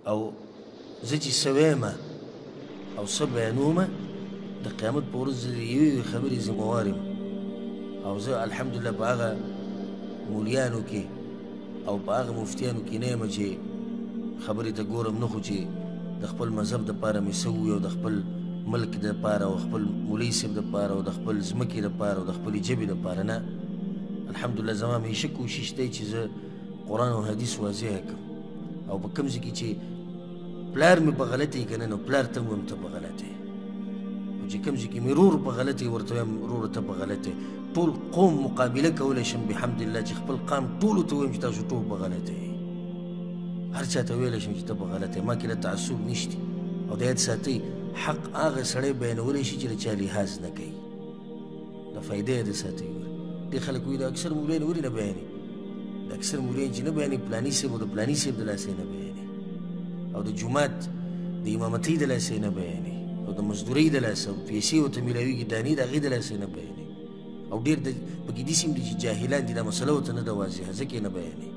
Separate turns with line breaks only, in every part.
او زه چې څه ویمه او څه بیانومه د قیامت په ورځ د یوې خبرې ذمهوار یم او زه الحمدلله په هغه مولیانو کې او په هغه مفتیانو کې نه یم چې خبرې ته ګورم نه خو چې د خپل مذهب دپاره مې څه ووي او د خپل ملک دپاره او خپل مولوي صاحب دپاره او د خپل ځمکې دپاره او د خپلې ژبې دپاره نه الحمدلله زما همیشه کوشش دی چې زه قرآن او حدیث واضح کړم او په کوم ځای کې چې پلار مې په غلطه یې که نه نو پلار ته هم ته په غلطه یې او چې کوم ځای کې مې رور په غلطه یې ورته وایم روره ته په غلطه یې ټول قوم مقابله کولی شم بحمدالله چې خپل قام ټولو ته ووایم چې تاسو ټول په غلطه یې هر چا ته ویلی شم چې ته په غلطه یې ما کې له تعصب نشته او د یاد ساتئ حق هغه سړی بیانولی شي چې د چا لحاظ نه کوي د فایده یې د ساتئ ډېر خلک وایي د اکثر مولین ولې نه بیانوي د اکثر مولین چې نه بیانوي پلاني صاحب او د پلاني صاحب د لاسه یې نه بیانوي او د جومات د امامتۍ د لاسه یې نه بیانوي او د مزدورۍ د لاسه او پیسې ورته میلاویږي دانې د هغې د لاسه یې نه بیانوي او ډېر پکې داسې هم دي چې جاهلان دي دا مسله ورته نه ده واضحه ځکه یې نه بیانوي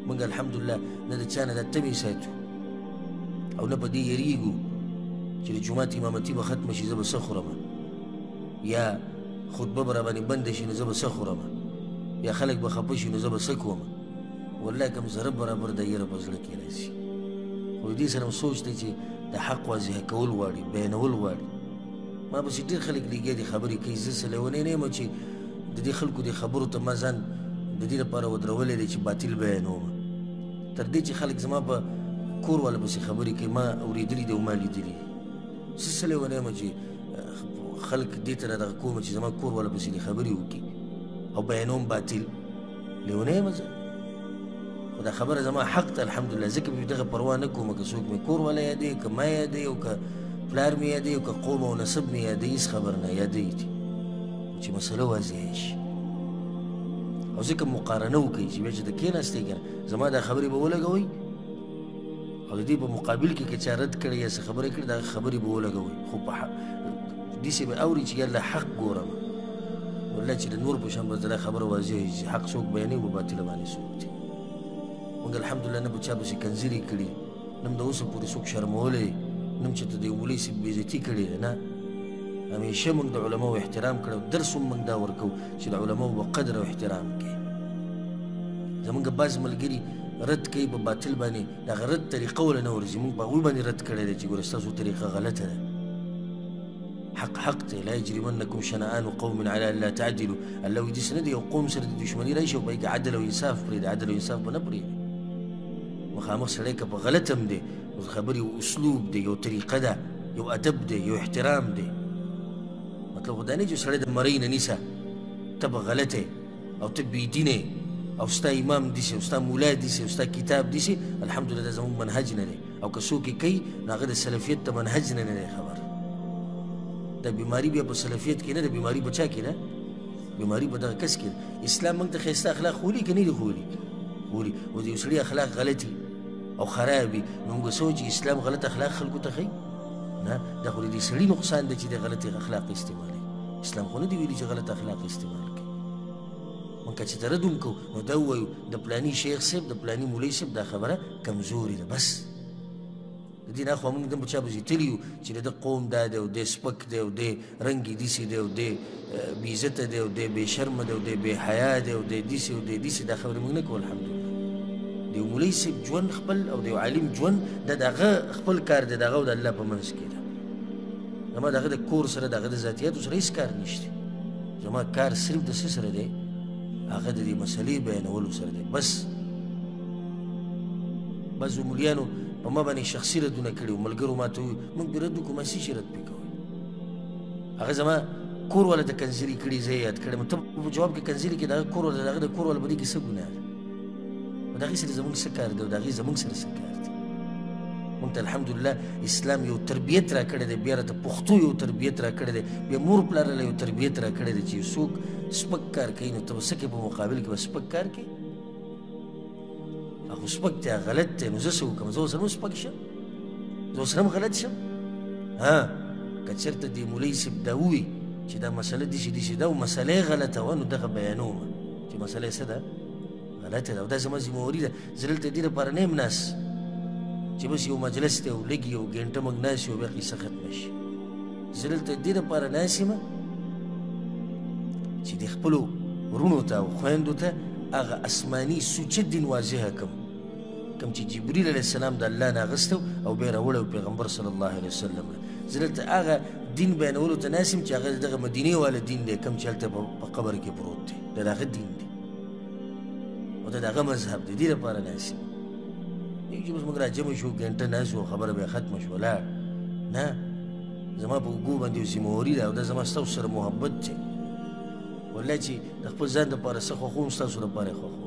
موږ الحمدلله نه د چا نه دا تمې ساتو او نه په دې یېرېږو چې د جومات امامتي به ختمه شي زه به څه خورم یا خطبه به راباندې بنده شي نو زه به څه خورم یا خلک به خفه شي نو زه به څه کوم والله کم ذره برابر د یره په زړه کې راشي خو دې سره هم سوچ دی چې د حق واضحه کول غواړي بیانول غواړي ما پسې ډېر خلک لګیا دي خبرې کوي زه څه لیونی نه یم چې د دې خلکو دې خبرو ته ما ځان د دې لپاره ودرولی دی چې باطل بیانوم تر دې چې خلک زما په کور والا پسې خبرې کوي ما اورېدلي دي او ما لیدلي زه څه لیونی یم چې خلک دې ته رادغه کوم چې زما کور والا پسې دې خبرې وکړي او بیانوم باطل لیونی یم زه خو دا خبره زما حق ته الحمدلله ځکه مې دغه پروا نه کوم که څوک مې کور والا یادوي که ما یادوي او که پلار مې یادوي او که قوم او نسب مې یادوي هېڅ خبر نه یادوي دي چې مسله واضحه شي او ځکه مقارنه وکړئ چې بیا چې ته کېناستې که نه زما دا خبرې به ولګوئ او د دې په مقابل کې که چا رد کړی یا څه خبرې کړي دغه خبرې به ولګوئ خو په داسې به اوري چې یالله حق ګورم والله چې د نور په شان به دا خبره واضحه وي چې حق څوک بیانوي په باطله باندې څوک دي موږ الحمدلله نه به چا پسې کنځلې کړي نه هم د اوسه پورې څوک شرمولی نه هم چې ته د یو مولوي صاحب بېعزتي کړې ده نه همیشه موږ د علماو احترام کړی درس هم موږ دا ورکوو چې د علماو به قدر او احترام کوي زموږ بعض ملګري رد کوي په باطل باندې د هغه رد طریقه وله نه ورځي موږ په هغوی باندې رد کړی دی چې ګوره ستاسو طریقه غلطه ده حق حق دی لا یجرمنکم شنآن قوم علی ان لا تعدلوا الله وایي داسې نه دی یو قوم سره د دښمني راشي او په هغې کې عدل او انصاف پرېږدي عدل او انصاف به نه پرېږدي مخامخ سړی که په غلط هم دی نو د خبرې یو اسلوب دی یو طریقه ده یو ادب دی یو احترام دی مطلب خو دا نه چې سړی د مرۍ نه نیسه ته به غلطه او ته بېدینې او ستا امام داسې او ستا مولا داسې او ستا کتاب داسې الحمدلله دا زموږ منهج نه دی او که څوک یې کوي نو هغه د سلفیت د منهج نه دی خبر دا بیماري بیا په سلفیت کې نه ده بیماري په چا کې ده بیماري په دغه کس کې ده اسلام موږ ته ښایسته اخلاق ښولي که نه دي ښولي ښولي او د یو سړي اخلاق غلطي او خراب وي نو موږ څه چې اسلام غلط اخلاق خلکو ته ښیي نه دا خو د دې سړي نقصان دی چې د غلط اخلاق استعمالوي اسلام خو نه دی ویلي چې غلط اخلاق استعمال کوي موږ که چې ته رد هم کوو نو دا ووایو د پلاني شیخ صاحب د پلاني مولوي صاحب دا خبره کمزوري ده بس د دې نه خوا موږ دم په چا پسې تلي یو چې د ده قوم دا دی او دی سپک دی او دی رنګ یې داسې دی او دی بېعزته دی او دی بې شرمه دی او دی بې حیا دی او دی داسې او دی داسې دا خبرې موږ نه کوو الحمدلله د یو مولوي صاحب ژوند خپل او د یو عالم ژوند دا د هغه خپل کار دی د هغه او د الله په منځ کې ده زما د هغه د کور سره د هغه د ذاتیاتو سره هېڅ کار نشته زما کار صرف د څه سره دی هغه د دې مسلې بیانولو سره دی بس بعضو مولیانو په ما باندې شخصي ردونه کړي وو ملګرو ما ته وویل موږ پرې رد وکړو ما څه شي رد پرې کوئ هغه زما کور والا ته کنځلي کړي زه یې یاد کړی ته په جواب کې کنځلي کړي د هغه کور والا د هغه د کور والا په دې کې څه ګناه ده نو د هغې سره زموږ څه کار دی او د هغې زموږ سره څه کار دی موږ ته الحمدلله اسلام یو تربیت را کړی دی بیا راته پښتو یو تربیت را کړی دی بیا مور پلار له یو تربیت را کړی دی چې څوک سپک کار کوي نو ته به څه کوې په مقابل کې به سپک کار کوي هغه سپک دی هغه غلط دی نو زه څه وکړم زه ورسره هم سپک شم زه ورسره هم غلط شم که چېرته دې مولوي صاحب دا ووایي چې دا مسله داسې داسې ده او مسله یې غلطه وه نو دغه بیانومه چې مسله یې څه ده غلطه ده او دا زما ذمهواري ده زه دلته دې لپاره نه یم ناست چې بس یو مجلس دی او لږ یو ګنټه موږ ناست یو بیا قیصه ختمه شي. زه دلته دې دپاره ناست یم چې د خپلو وروڼو ته او خویندو ته هغه آسماني سوچه دین واضحه کړم کوم چې جبریل علیه السلام د الله نه اخیستی او بیا یې راوړی پیغمبر صلی الله علیه وسلم له. زه دلته هغه دین بیانولو ته ناست یم چې هغه دغه مدینې والا دین دی کوم چې هلته په قبر کې پروت دی د هغه دین دی او د هغه مذهب دی. دې لپاره ناست یم چې بس موږ راجمع شو ګنټه ناست وو خبره بیا ختمه شوه لاړ. نه زما په اوږو باندې یو ذمهواري ده او دا زما ستاسو سره محبت دی. والله چې د خپل ځان دپاره څه خوښوم ستاسو دپاره یې خوښوم.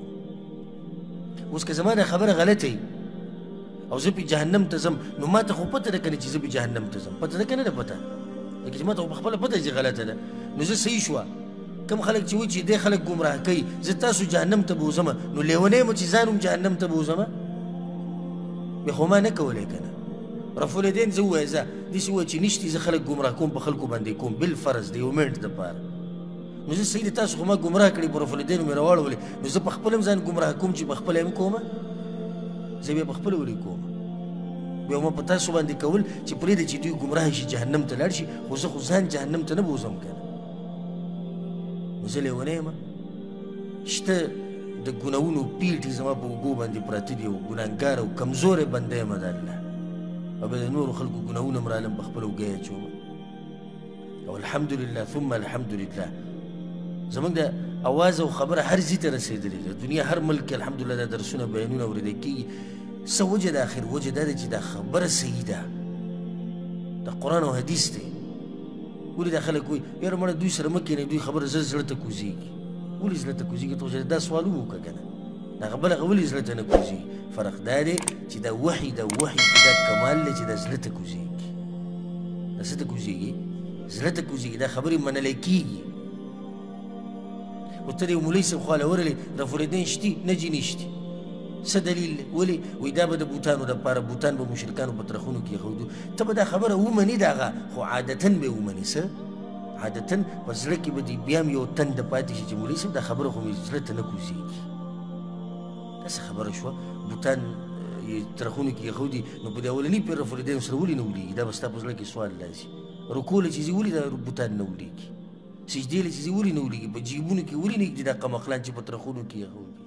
اوس که زما دا خبره غلطه وي او زه پې جهنم ته ځم نو ما ته خو پته ده که نه چې زه پې جهنم ته ځم. پته ده که نه ده پته لکه چې ما ته خو پخپله پته چې غلطه ده نو زه صحیح شوه. کم خلک چې وایي چې دی خلک ګمراه کوي زه تاسو جهنم ته بوځمه نو لیونی یم چې ځان هم جهنم ته بوځمه. بیا خو ما نه کولی که نه رفالدین زه ووایه ځه داسې ووایه چې نشتي زه خلک ګمراه کوم په خلکو باندې کوم بالفرض د یو منټ دپاره. نو زه صحیح د تاسو خو ما ګمراه کړي په رفالدینو مې راواړولې نو زه په خپله هم ځان ګمراه کوم چې په خپله هم کومه زه بیا په خپله ولې کوم. بیا ما په تاسو باندې کول چې پرېږده چې دوی ګمراه شي جهنم ته لاړ شي خو زه خو ځان جهنم ته نه بوځم که نه. نو زه لیونی یم شته د ګناهونو پیټې زما په اوږو باندې پراته دي او ګناهګار او کمزوری بنده یم د الله او بیا د نورو خلکو ګناهونه م رالم په خپله اوږه یې اچوم او الحمدلله ثم الحمدلله زمونږ د اواز او خبره هر ځای ته رسېدلې د دنیا هر ملک کې الحمدلله دا درسونه بیانونه اورېدل کېږي. څه وجه د آخر وجه دا ده چې دا خبره صحیح ده د قرآن او حدیث دی. ولې دا خلک وایي یاره مړه دوی سره مه کښېنئ دوی خبره زر زړه ته کوزېږي. ولې زړه ته کوزېږي ته خو دا سوال ووکړه که نه دغه بله هغه ولې زړه ته نه کوزېږي. فرق دا دی چې دا وحي کې دا کمال دی چې دا زړه ته کوزېږي. دا څه ته کوزېږي؟ زړه ته کوزېږي دا خبرې منلی کېږي. و ته د یو مولوي صاحب خواله ورغلې رفالدین شتي نه جي نشتي څه دلیل دی؟ ولې وایي دا به د بوتانو دپاره بوتان به مشرکانو په ترخونو کې ایښودو. ته به دا خبره ومني د هغه خو عادتا به یې ومني. څه عادتا په زړه کې به دې بیا هم یو تنده پاتې شي چې مولوي صاحب دا خبره خو مې زړه ته نه کوزېږي. داسې خبره شوه بوتان یې ترخونو کې ایښودي نو په دې اولني پېر رفالدینو سره ولې نه ولیږي؟ دا به ستا په زړه کې سوال راشي. رکوع له چې ځي ولې دا بوتان نه ولیږي؟ سجدې له چې ځي ولې نه ولیږي؟ په جیبونو کې ولې نه ږدي دا قمقلان چې په ترخونو کې ایښودي؟